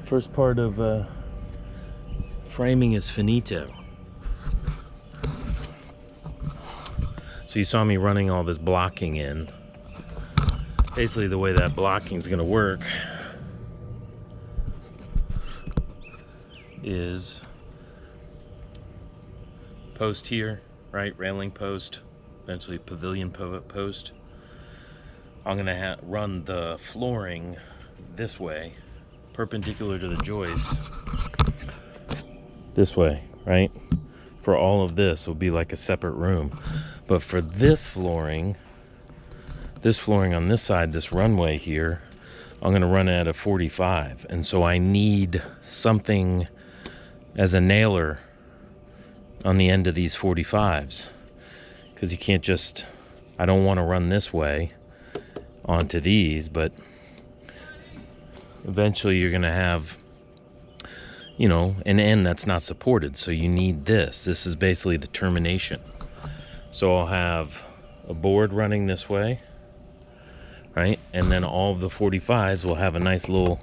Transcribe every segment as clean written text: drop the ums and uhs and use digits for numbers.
First part of framing is finito. So you saw me running all this blocking in. Basically the way that blocking is going to work is post here, right? Railing post, eventually pavilion post. I'm going to run the flooring this way, perpendicular to the joist, this way, right? For all of this will be like a separate room. But for this flooring on this side, this runway here, I'm going to run it at a 45. And so I need something as a nailer on the end of these 45s. Because you can't just, I don't want to run this way onto these, but eventually you're going to have, you know, an end that's not supported. So you need this. This is basically the termination. So I'll have a board running this way, right? And then all of the 45s will have a nice little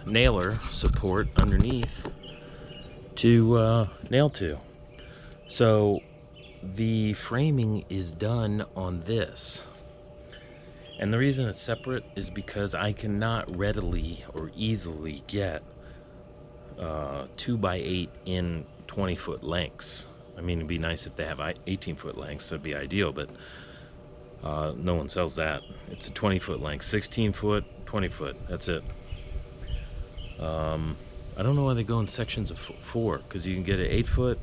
nailer support underneath to nail to. So the framing is done on this. And the reason it's separate is because I cannot readily or easily get 2x8 in 20-foot lengths. I mean, it'd be nice if they have 18-foot lengths. That'd be ideal, but no one sells that. It's a 20-foot length, 16-foot, 20-foot. That's it. I don't know why they go in sections of 4, because you can get an 8-foot,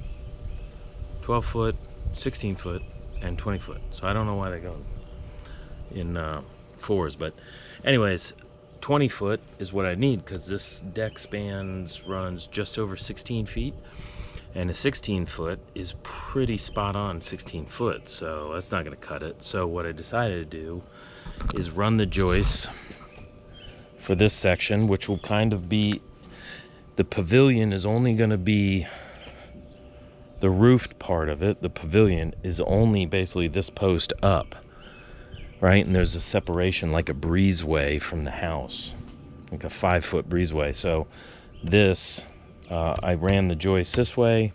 12-foot, 16-foot, and 20-foot. So I don't know why they go in 4s, but anyways, 20-foot is what I need, because this deck runs just over 16 feet, and a 16-foot is pretty spot on 16 foot, so that's not going to cut it. So what I decided to do is run the joists for this section, which will kind of be, the pavilion is only going to be the roofed part of it. The pavilion is only basically this post up, right? And there's a separation like a breezeway from the house, like a 5-foot breezeway. So this, I ran the joist this way.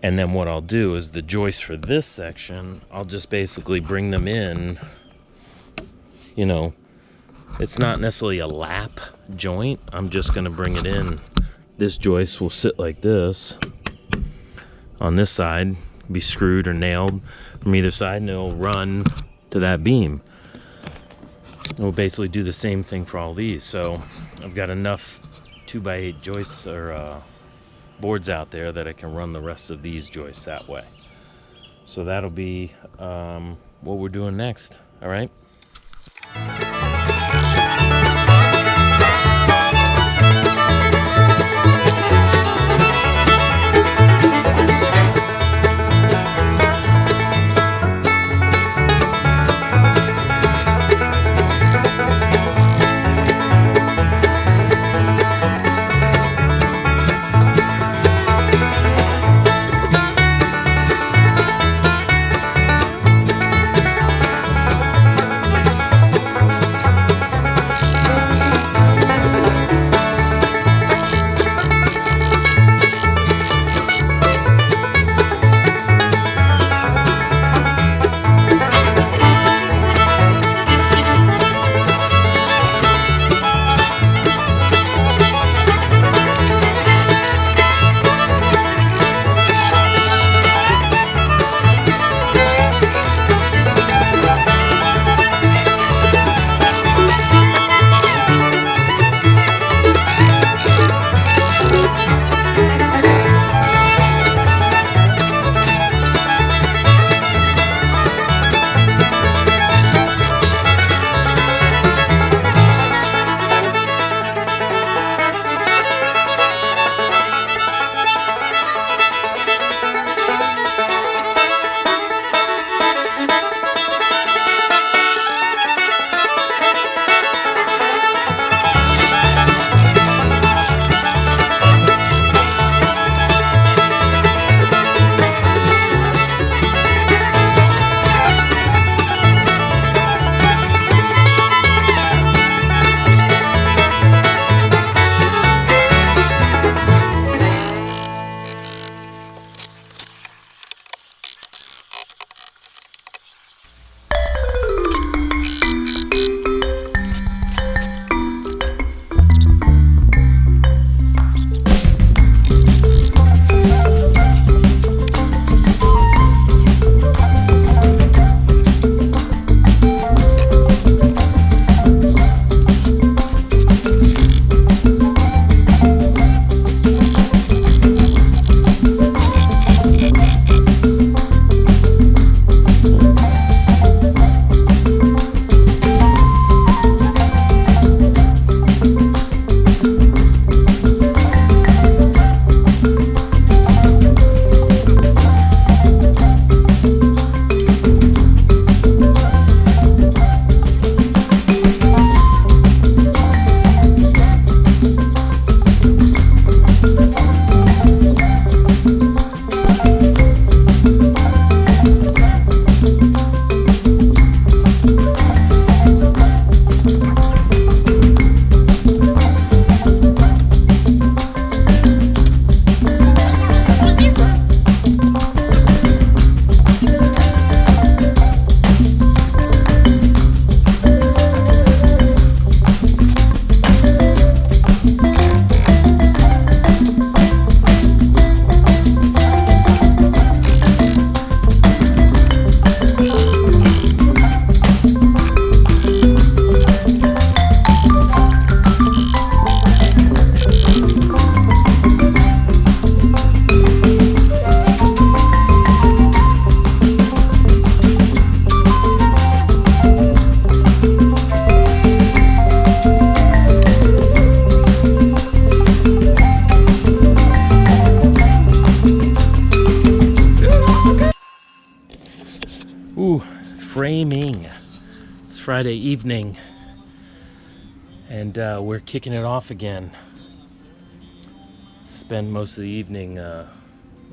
And then what I'll do is the joist for this section, I'll just basically bring them in, you know, it's not necessarily a lap joint. I'm just going to bring it in. This joist will sit like this on this side, be screwed or nailed from either side, and it'll run to that beam. We'll basically do the same thing for all these. So I've got enough 2x8 joists or boards out there that I can run the rest of these joists that way. So that'll be what we're doing next. All right. Ooh, framing. It's Friday evening, and we're kicking it off again. Spend most of the evening, or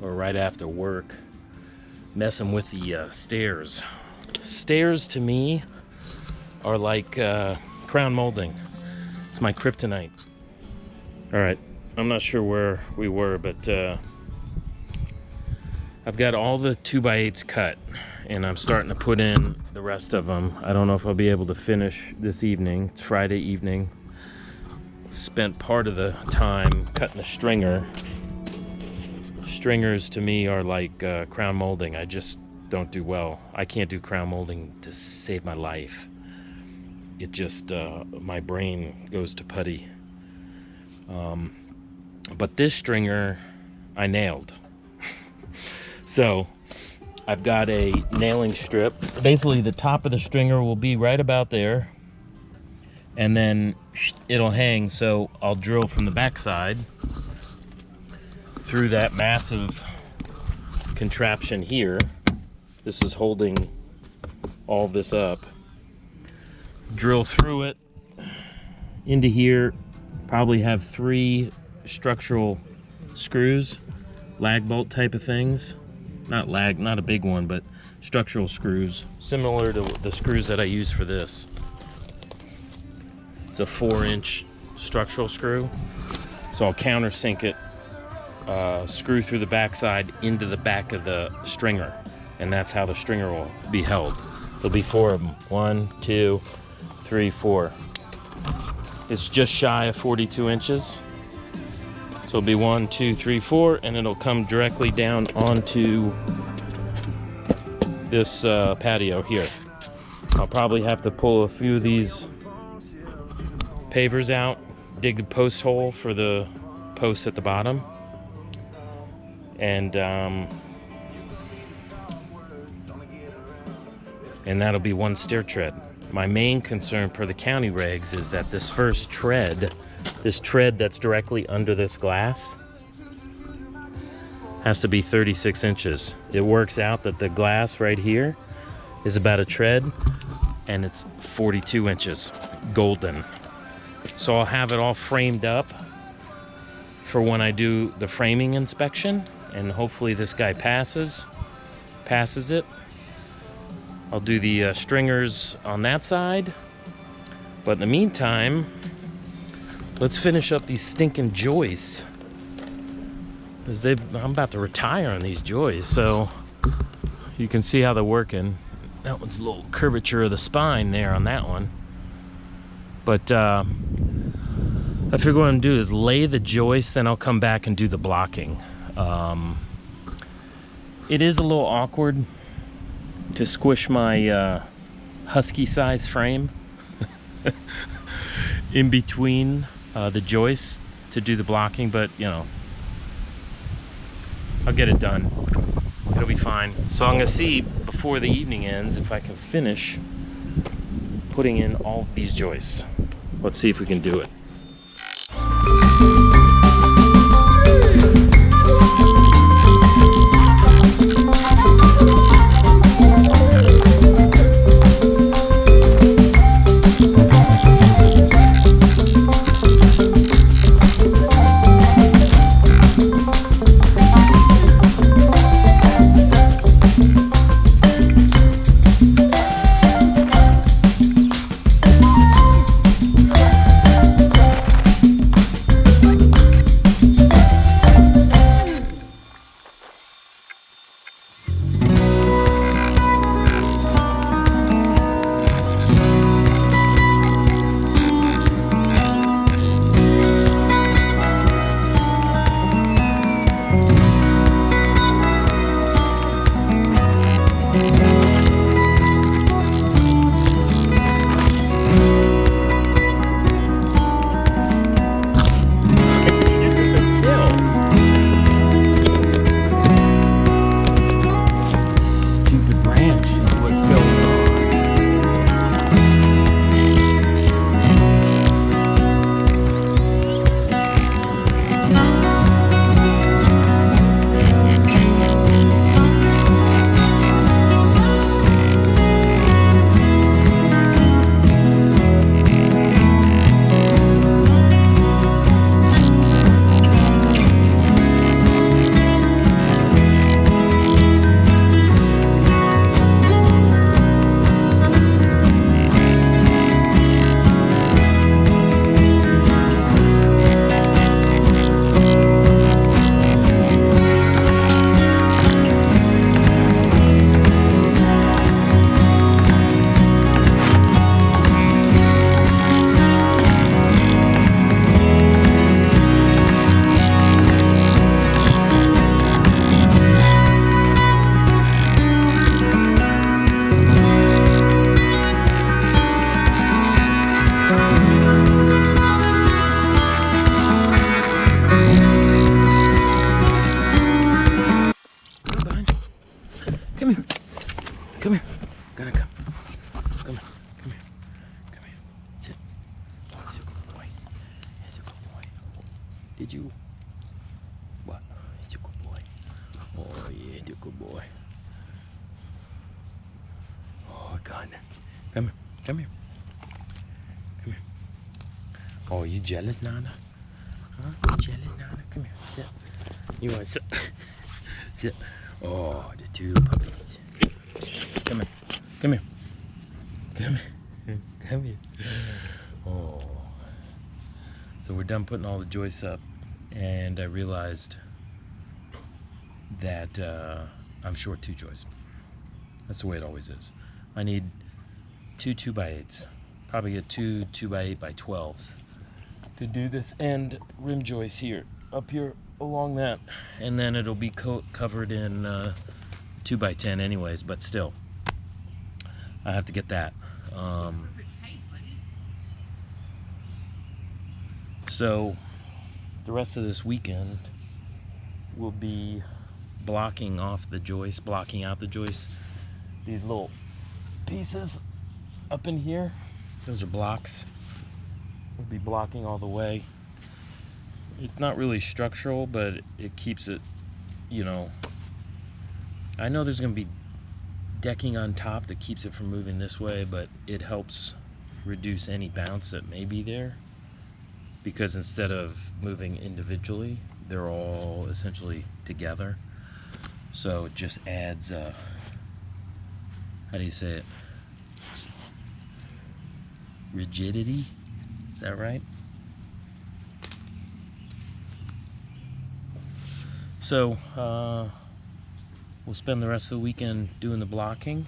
right after work, messing with the stairs. Stairs to me are like crown molding. It's my kryptonite. All right, I'm not sure where we were, but I've got all the 2x8s cut, and I'm starting to put in the rest of them. I don't know if I'll be able to finish this evening. It's Friday evening. Spent part of the time cutting the stringer. Stringers to me are like crown molding. I just don't do well. I can't do crown molding to save my life. It just, my brain goes to putty. But this stringer, I nailed. So, I've got a nailing strip. Basically, the top of the stringer will be right about there, and then it'll hang. So I'll drill from the backside through that massive contraption here. This is holding all this up. Drill through it into here. Probably have 3 structural screws, lag bolt type of things. Not lag, not a big one, but structural screws, similar to the screws that I use for this. It's a 4-inch structural screw, so I'll countersink it, screw through the backside into the back of the stringer, and that's how the stringer will be held. There'll be 4 of them. 1, 2, 3, 4. It's just shy of 42 inches. So it'll be 1, 2, 3, 4, and it'll come directly down onto this patio here. I'll probably have to pull a few of these pavers out, dig the post hole for the posts at the bottom, and that'll be 1 stair tread. My main concern per the county regs is that this first tread, this tread that's directly under this glass, has to be 36 inches. It works out that the glass right here is about a tread, and it's 42 inches, golden. So I'll have it all framed up for when I do the framing inspection, and hopefully this guy passes it. I'll do the stringers on that side, but in the meantime, let's finish up these stinking joists, because I'm about to retire on these joists. So you can see how they're working. That one's a little curvature of the spine there on that one. But I figure what I'm gonna do is lay the joist, then I'll come back and do the blocking. It is a little awkward to squish my husky size frame in between the joists to do the blocking, but you know, I'll get it done. It'll be fine. So I'm gonna see before the evening ends if I can finish putting in all of these joists. Let's see if we can do it. Come here. Gotta come. Come here. Come here. Come here. Sit. Oh, he's a good boy. He's a good boy. Did you? What? He's a good boy. Oh, yeah, he's a good boy. Oh, God. Come here. Come here. Come here. Oh, you jealous, Nana? Huh? You jealous, Nana? Come here. Sit. You want to sit? Sit. Oh, the two puppies. Come here. Come here. Come here. Come here. Oh. So we're done putting all the joists up, and I realized that I'm short 2 joists. That's the way it always is. I need 2 2x8s. Probably get 2 2x8 by 12s to do this end rim joist here, up here along that, and then it'll be covered in 2x10 anyways, but still I have to get that. So the rest of this weekend will be blocking off the joist, blocking out the joist. These little pieces up in here, those are blocks. We'll be blocking all the way. It's not really structural, but it keeps it, you know, I know there's going to be decking on top that keeps it from moving this way, but it helps reduce any bounce that may be there, because instead of moving individually, they're all essentially together. So it just adds, how do you say it? Rigidity? Is that right? So we'll spend the rest of the weekend doing the blocking,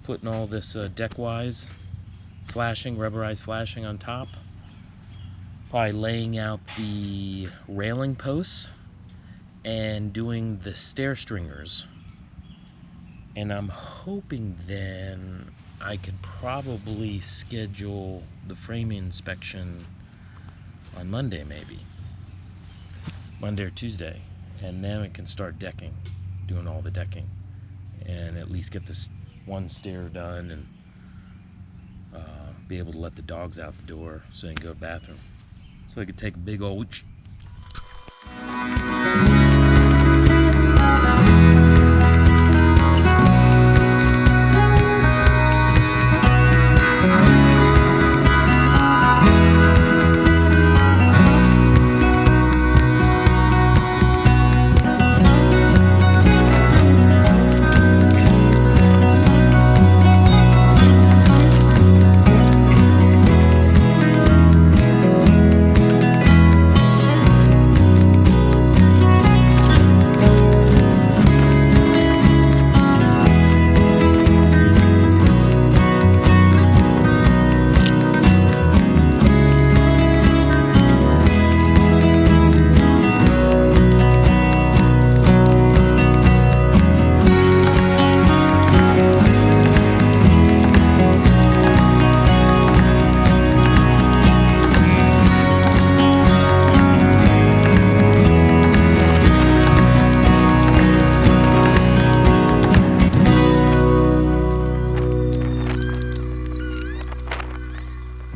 putting all this deck-wise flashing, rubberized flashing on top, probably laying out the railing posts and doing the stair stringers. And I'm hoping then I could probably schedule the framing inspection on Monday, maybe Monday or Tuesday, and then we can start decking, doing all the decking, and at least get this one stair done, and be able to let the dogs out the door so they can go to the bathroom, so I could take a big old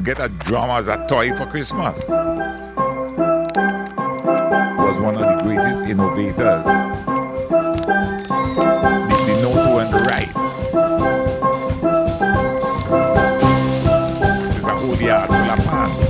get a drum as a toy for Christmas. Was one of the greatest innovators. The note to and the right. It's a whole yard full of fans.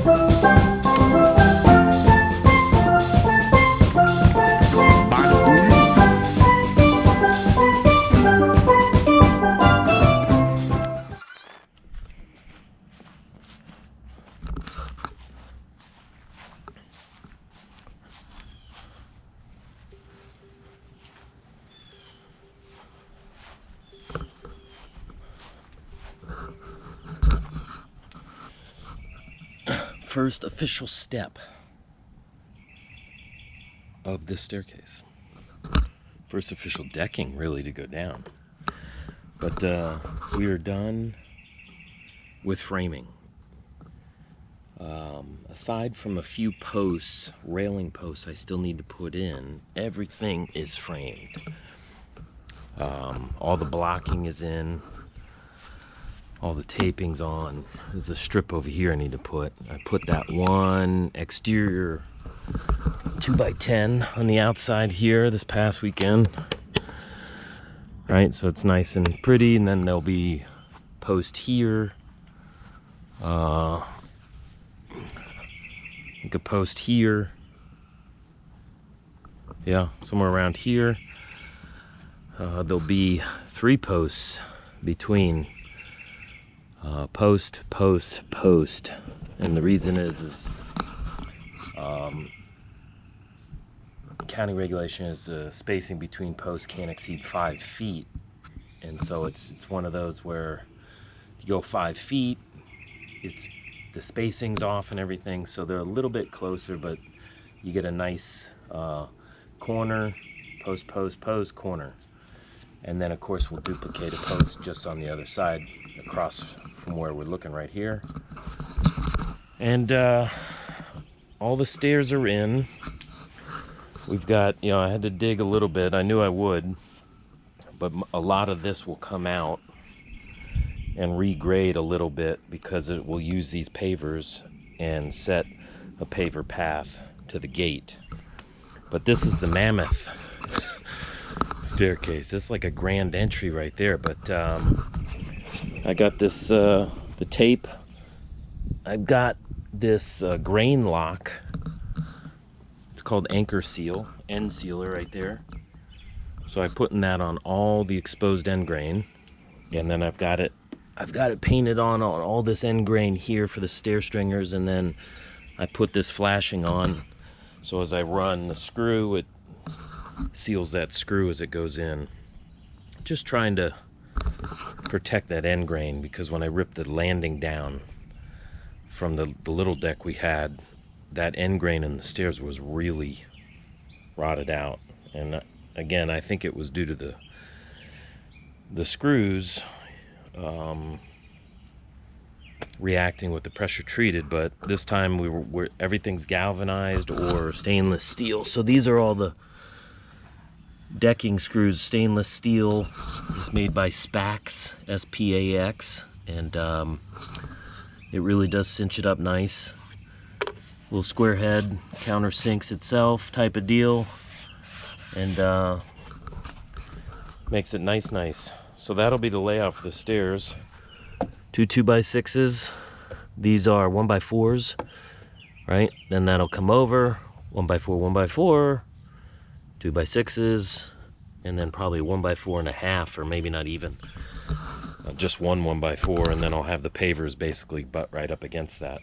First official step of this staircase. First official decking, really, to go down. But we are done with framing. Aside from a few posts, railing posts I still need to put in, everything is framed. All the blocking is in. All the taping's on. There's a strip over here I need to put. I put that one exterior 2x10 on the outside here this past weekend. Right, so it's nice and pretty, and then there'll be post here. Like a post here. Yeah, somewhere around here. There'll be 3 posts between post, post, post. And the reason is county regulation is spacing between posts can't exceed 5 feet. And so it's one of those where you go 5 feet, it's the spacing's off and everything, so they're a little bit closer, but you get a nice corner, post, post, post, corner. And then of course we'll duplicate a post just on the other side across from where we're looking right here. And all the stairs are in. We've got, you know, I had to dig a little bit. I knew I would, but a lot of this will come out and regrade a little bit because it will use these pavers and set a paver path to the gate. But this is the mammoth staircase. This is like a grand entry right there. But I got this, the tape. I've got this grain lock. It's called anchor seal, end sealer right there. So I'm putting that on all the exposed end grain, and then I've got it painted on all this end grain here for the stair stringers, and then I put this flashing on, so as I run the screw, it seals that screw as it goes in. Just trying to protect that end grain, because when I ripped the landing down from the little deck we had, that end grain in the stairs was really rotted out. And again, I think it was due to the screws reacting with the pressure treated, but this time everything's galvanized or stainless steel. So these are all the decking screws. Stainless steel is made by Spax, S-P-A-X, and it really does cinch it up nice. Little square head, countersinks itself type of deal, and makes it nice. So that'll be the layout for the stairs. 2 2x6s. These are 1x4s, right? Then that'll come over 1x4, 1x4, 2x6s, and then probably 1x4.5, or maybe not even. Just one 1x4, and then I'll have the pavers basically butt right up against that.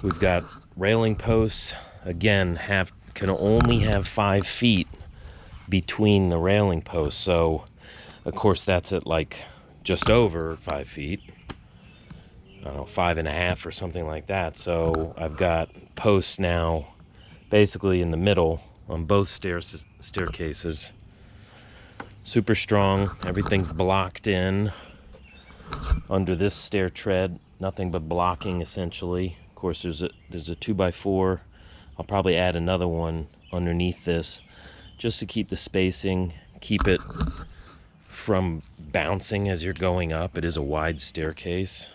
We've got railing posts. Again, can only have 5 feet between the railing posts. So, of course, that's at like just over 5 feet. I don't know, 5.5 or something like that. So I've got posts now basically in the middle on both staircases. Super strong. Everything's blocked in under this stair tread. Nothing but blocking essentially. Of course, there's a 2x4. I'll probably add another one underneath this just to keep the spacing, keep it from bouncing as you're going up. It is a wide staircase,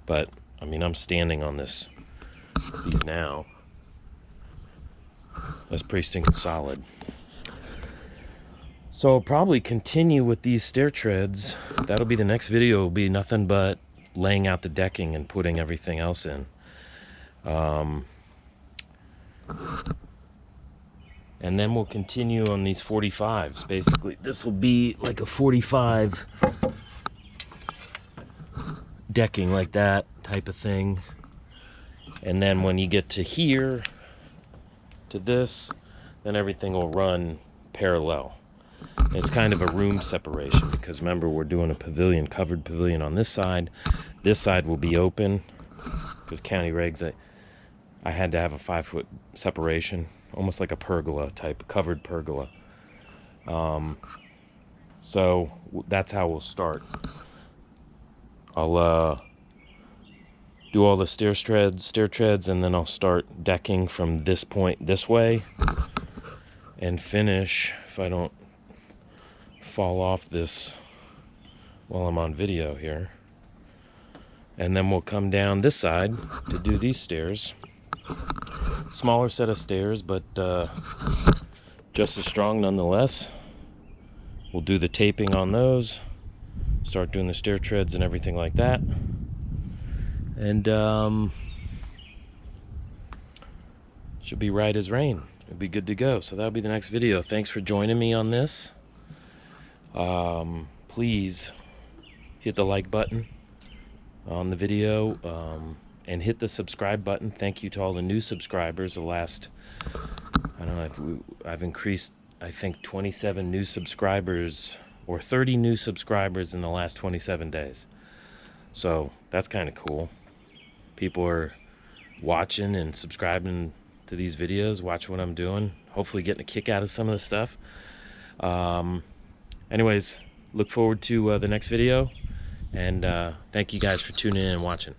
but I mean, I'm standing on these now. That's pretty stinking solid. So I'll probably continue with these stair treads. That'll be the next video. Will be nothing but laying out the decking and putting everything else in. And then we'll continue on these 45s. Basically, this will be like a 45 decking, like that type of thing. And then when you get to here, to this, then everything will run parallel. It's kind of a room separation, because remember, we're doing a pavilion, covered pavilion on this side. This side will be open, because county regs, I had to have a 5-foot separation, almost like a pergola type, covered pergola. So that's how we'll start. I'll do all the stair treads, and then I'll start decking from this point this way, and finish, if I don't fall off this while I'm on video here. And then we'll come down this side to do these stairs. Smaller set of stairs, but just as strong nonetheless. We'll do the taping on those, start doing the stair treads and everything like that. And should be right as rain. It'll be good to go. So that'll be the next video. Thanks for joining me on this. Please hit the like button on the video, and hit the subscribe button. Thank you to all the new subscribers. The last, I don't know, I've increased, I think, 27 new subscribers, or 30 new subscribers in the last 27 days. So that's kind of cool. People are watching and subscribing to these videos, watching what I'm doing, hopefully getting a kick out of some of the stuff. Anyways, look forward to the next video, and thank you guys for tuning in and watching.